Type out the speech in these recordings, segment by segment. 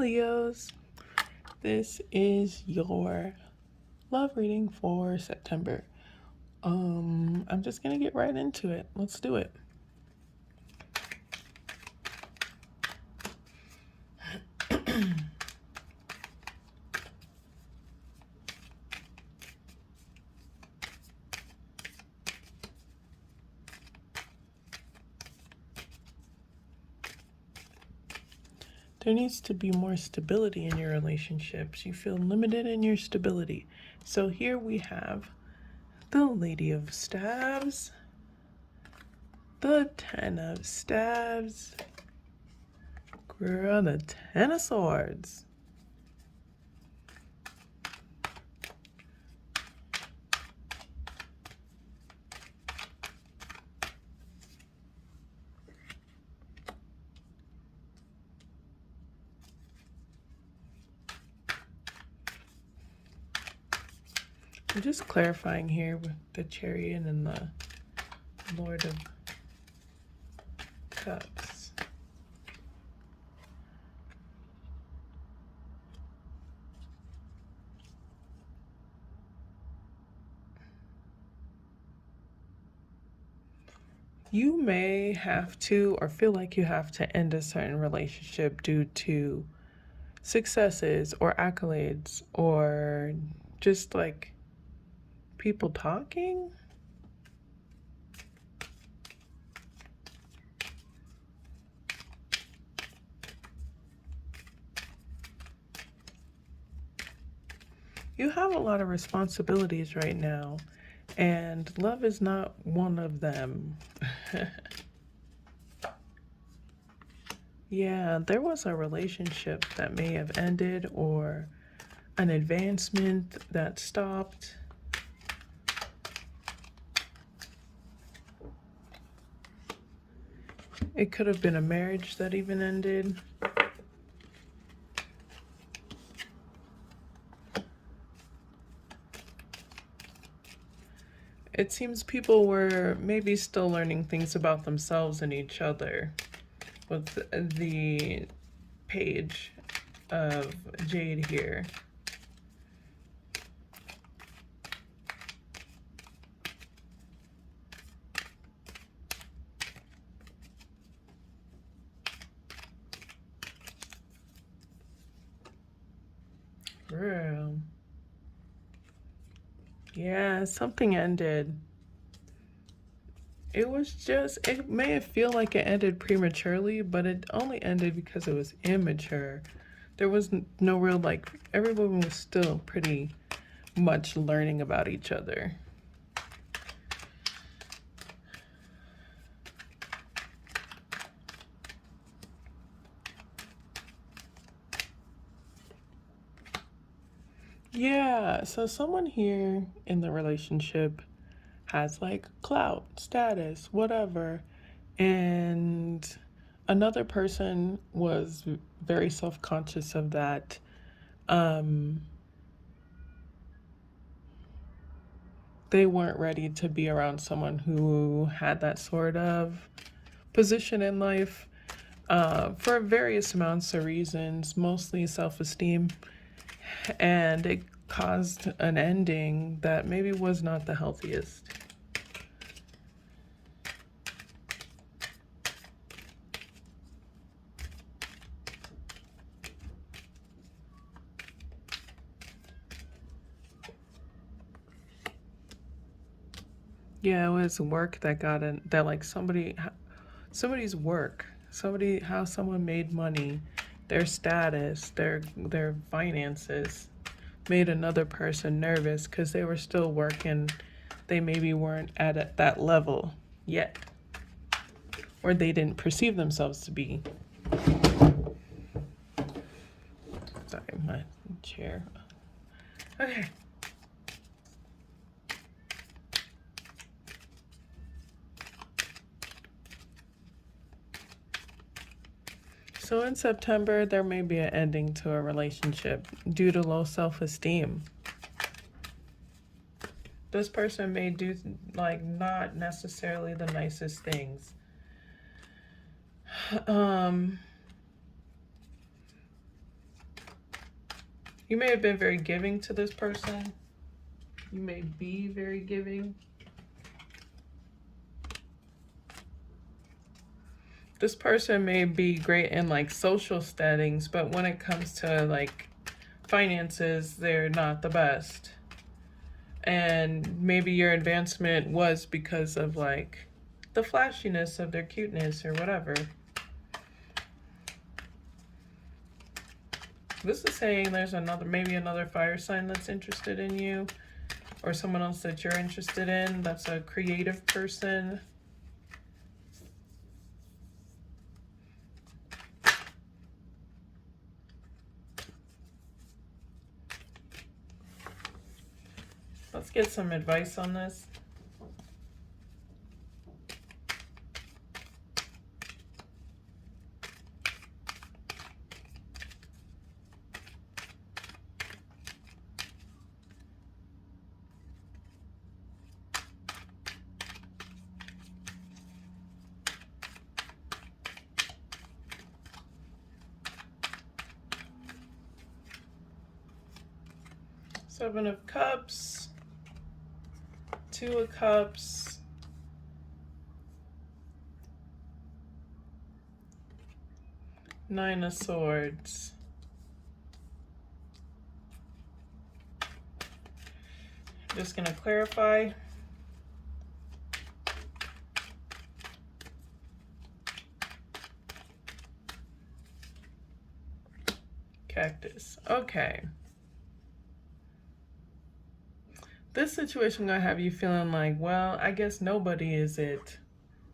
Leos. This is your love reading for September. I'm just gonna get right into it. Let's do it. There needs to be more stability in your relationships. You feel limited in your stability. So here we have the Lady of Staves, the Ten of Staves, girl, the Ten of Swords. I'm just clarifying here with the Chariot and the Lord of Cups. You may have to or feel like you have to end a certain relationship due to successes or accolades or just like people talking. You have a lot of responsibilities right now, and love is not one of them. Yeah, there was a relationship that may have ended or an advancement that stopped. It could have been a marriage that even ended. It seems people were maybe still learning things about themselves and each other with the Page of Jade here. Real. Yeah, something ended. It was just, it may feel like it ended prematurely, but it only ended because it was immature. There was no real, like, everyone was still pretty much learning about each other. Yeah, so someone here in the relationship has like clout, status, whatever, and another person was very self-conscious of that. They weren't ready to be around someone who had that sort of position in life for various amounts of reasons, mostly self-esteem, and it caused an ending that maybe was not the healthiest. Yeah, it was work that got in, that like somebody's work, how someone made money, their status, their finances made another person nervous because they were still working. They maybe weren't at that level yet, or they didn't perceive themselves to be. Sorry, my chair. Okay. So in September, there may be an ending to a relationship due to low self-esteem. This person may do like not necessarily the nicest things. You may have been very giving to this person. You may be very giving. This person may be great in like social settings, but when it comes to like finances, they're not the best. And maybe your advancement was because of like the flashiness of their cuteness or whatever. This is saying there's maybe another fire sign that's interested in you, or someone else that you're interested in that's a creative person. Let's get some advice on this. Seven of Cups, Two of Cups, Nine of Swords. Just going to clarify. Cactus. Okay. This situation gonna have you feeling like, well, I guess nobody is it.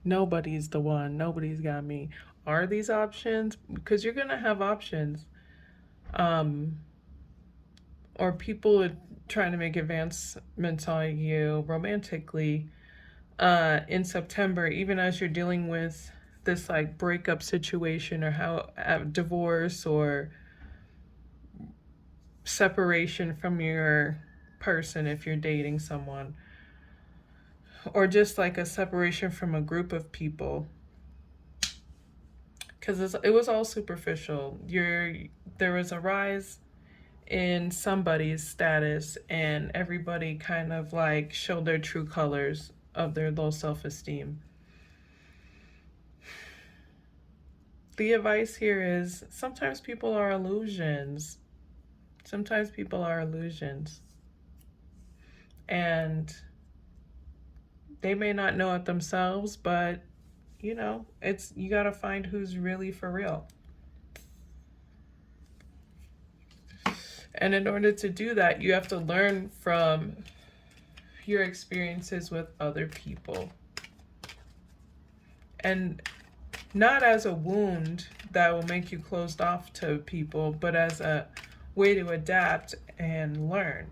Nobody's the one. Nobody's got me. Are these options? Because you're gonna have options. Or people are trying to make advancements on you romantically in September, even as you're dealing with this like breakup situation or divorce or separation from your person if you're dating someone, or just like a separation from a group of people, because it was all superficial. There was a rise in somebody's status and everybody kind of like showed their true colors of their low self-esteem. The advice here is sometimes people are illusions. Sometimes people are illusions. And they may not know it themselves, but you know, you got to find who's really for real. And in order to do that, you have to learn from your experiences with other people. And not as a wound that will make you closed off to people, but as a way to adapt and learn.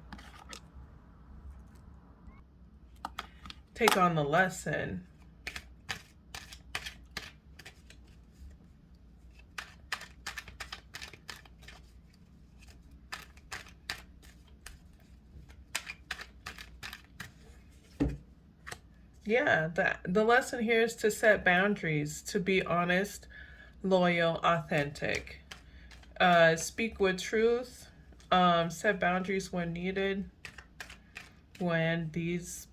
Take on the lesson. Yeah, the lesson here is to set boundaries, to be honest, loyal, authentic. Speak with truth. Set boundaries when needed. When these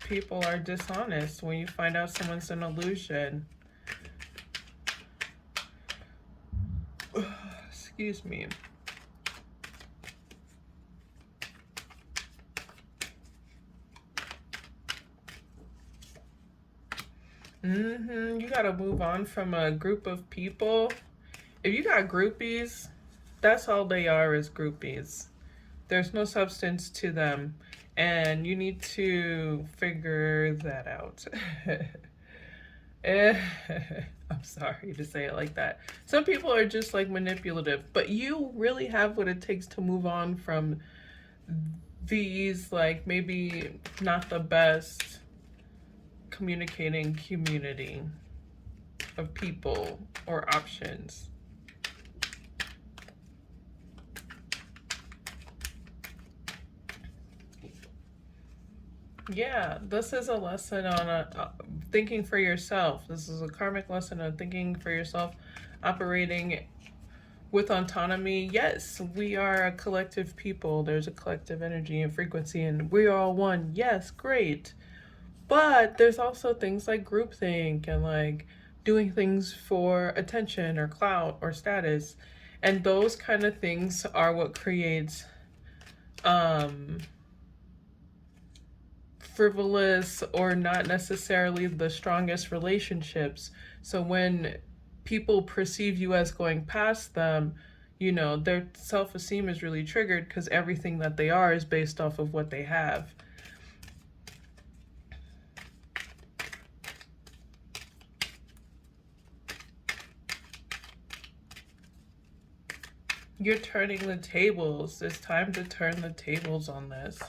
people are dishonest, when you find out someone's an illusion. Excuse me. You gotta move on from a group of people. If you got groupies, that's all they are, is groupies. There's no substance to them, and you need to figure that out. I'm sorry to say it like that. Some people are just like manipulative, but you really have what it takes to move on from these, like maybe not the best communicating community of people or options. Yeah, this is a lesson on thinking for yourself. This is a karmic lesson on thinking for yourself, operating with autonomy, yes, we are a collective people. There's a collective energy and frequency, and we are all one. Yes, great. But there's also things like groupthink and like doing things for attention or clout or status. And those kind of things are what creates um, frivolous or not necessarily the strongest relationships. So when people perceive you as going past them, you know, their self esteem is really triggered because everything that they are is based off of what they have. You're turning the tables. It's time to turn the tables on this.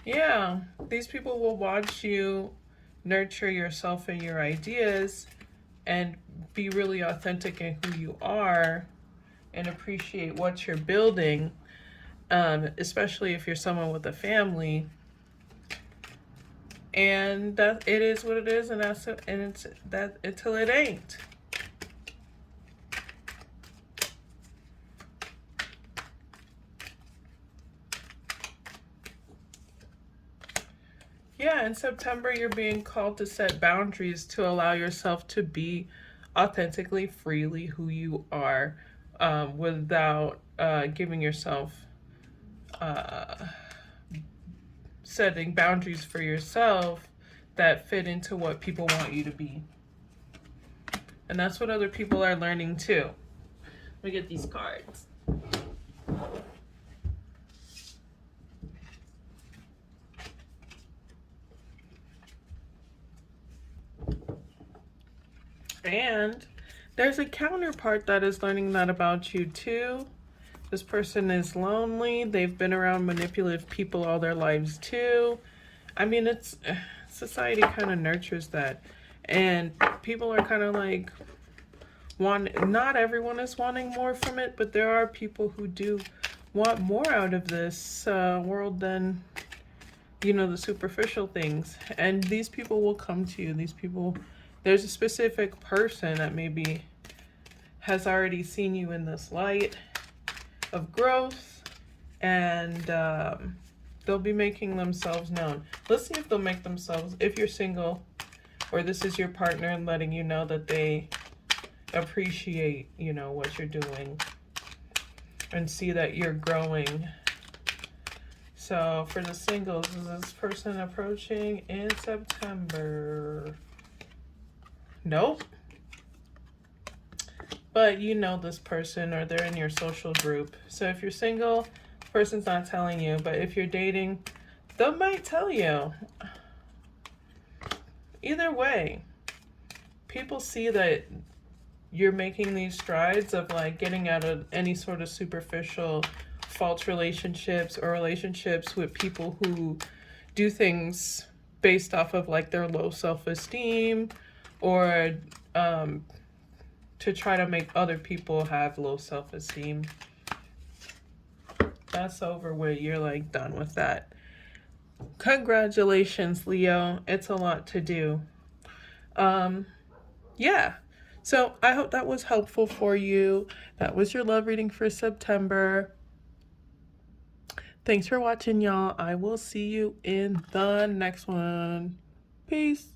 Yeah, these people will watch you nurture yourself and your ideas and be really authentic in who you are and appreciate what you're building, especially if you're someone with a family. And that it is what it is, and that's it, and it's that until it ain't. Yeah, in September, you're being called to set boundaries to allow yourself to be authentically, freely who you are, without giving yourself, uh, setting boundaries for yourself that fit into what people want you to be. And that's what other people are learning too. Let me get these cards. And there's a counterpart that is learning that about you too. This person is lonely. They've been around manipulative people all their lives too. I mean, it's society kind of nurtures that. And people are kind of like not everyone is wanting more from it, but there are people who do want more out of this world than, you know, the superficial things. And these people will come to you. These people, there's a specific person that maybe has already seen you in this light of growth, and they'll be making themselves known. Let's see if they'll make themselves, if you're single or this is your partner, and letting you know that they appreciate, you know, what you're doing and see that you're growing. So for the singles, is this person approaching in September? Nope. But you know this person, or they're in your social group. So if you're single, the person's not telling you. But if you're dating, they might tell you. Either way, people see that you're making these strides of like getting out of any sort of superficial false relationships or relationships with people who do things based off of like their low self-esteem, or to try to make other people have low self-esteem. That's over with. You're like done with that. Congratulations, Leo. It's a lot to do. Yeah. So I hope that was helpful for you. That was your love reading for September. Thanks for watching, y'all. I will see you in the next one. Peace.